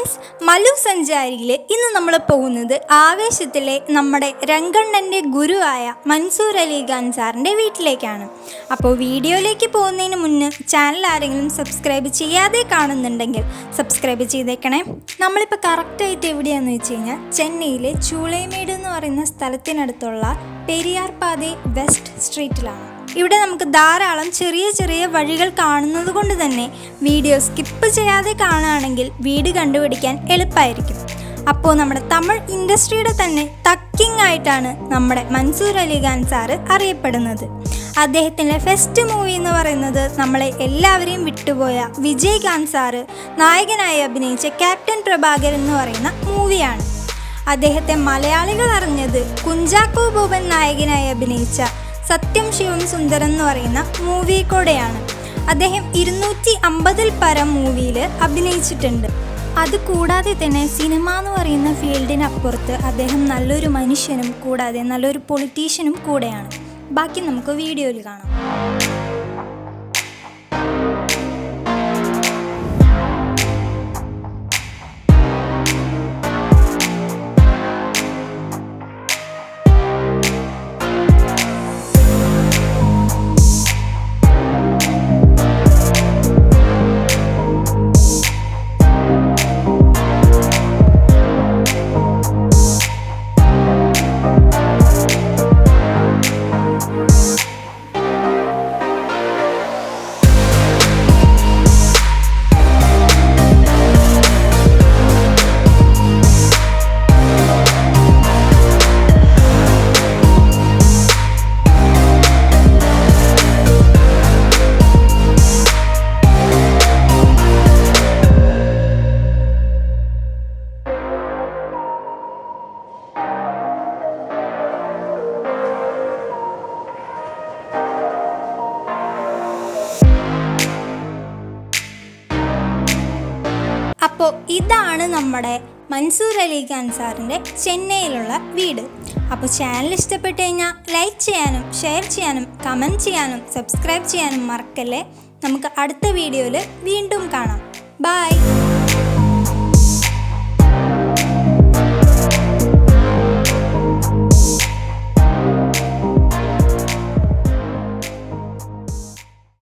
Friends, Mallu സഞ്ചാരിയിൽ ഇന്ന് നമ്മൾ പോകുന്നത് ആവേശത്തിലെ നമ്മുടെ രംഗണ്ണൻ്റെ ഗുരുവായ മൻസൂർ അലി ഖാൻ സാറിൻ്റെ വീട്ടിലേക്കാണ്. അപ്പോൾ വീഡിയോയിലേക്ക് പോകുന്നതിന് മുന്നേ ചാനൽ ആരെങ്കിലും സബ്സ്ക്രൈബ് ചെയ്യാതെ കാണുന്നുണ്ടെങ്കിൽ സബ്സ്ക്രൈബ് ചെയ്തേക്കണേ. നമ്മളിപ്പോൾ കറക്റ്റായിട്ട് എവിടെയാണെന്ന് വെച്ച് കഴിഞ്ഞാൽ ചെന്നൈയിലെ ചൂളൈമേട് എന്ന് പറയുന്ന സ്ഥലത്തിനടുത്തുള്ള പെരിയാർ പാതേ വെസ്റ്റ് സ്ട്രീറ്റിലാണ്. ഇവിടെ നമുക്ക് ധാരാളം ചെറിയ ചെറിയ വഴികൾ കാണുന്നത് കൊണ്ട് തന്നെ വീഡിയോ സ്കിപ്പ് ചെയ്യാതെ കാണുകയാണെങ്കിൽ വീട് കണ്ടുപിടിക്കാൻ എളുപ്പമായിരിക്കും. അപ്പോൾ നമ്മുടെ തമിഴ് ഇൻഡസ്ട്രിയുടെ തന്നെ തക്കിങ് ആയിട്ടാണ് നമ്മുടെ മൻസൂർ അലി ഖാൻ സാറ് അറിയപ്പെടുന്നത്. അദ്ദേഹത്തിൻ്റെ ഫസ്റ്റ് മൂവി എന്ന് പറയുന്നത് നമ്മളെ എല്ലാവരെയും വിട്ടുപോയ വിജയകാന്ത് സാറ് നായകനായി അഭിനയിച്ച ക്യാപ്റ്റൻ പ്രഭാകരൻ എന്ന് പറയുന്ന മൂവിയാണ്. അദ്ദേഹത്തെ മലയാളികൾ അറിഞ്ഞത് കുഞ്ചാക്കോ ബോബൻ നായകനായി അഭിനയിച്ച സത്യം ശിവം സുന്ദരം എന്ന് പറയുന്ന മൂവി കൂടെയാണ്. അദ്ദേഹം 250-ൽ പരം മൂവിയിൽ അഭിനയിച്ചിട്ടുണ്ട്. അതുകൂടാതെ തന്നെ സിനിമ എന്ന് പറയുന്ന ഫീൽഡിനപ്പുറത്ത് അദ്ദേഹം നല്ലൊരു മനുഷ്യനും കൂടാതെ നല്ലൊരു പൊളിറ്റീഷ്യനും കൂടെയാണ്. ബാക്കി നമുക്ക് വീഡിയോയിൽ കാണാം. അപ്പോൾ ഇതാണ് നമ്മുടെ മൻസൂർ അലി ഖാൻ സാറിൻ്റെ ചെന്നൈയിലുള്ള വീട്. അപ്പോൾ ചാനൽ ഇഷ്ടപ്പെട്ട് കഴിഞ്ഞാൽ ലൈക്ക് ചെയ്യാനും ഷെയർ ചെയ്യാനും കമൻറ്റ് ചെയ്യാനും സബ്സ്ക്രൈബ് ചെയ്യാനും മറക്കല്ലേ. നമുക്ക് അടുത്ത വീഡിയോയിൽ വീണ്ടും കാണാം. ബൈ.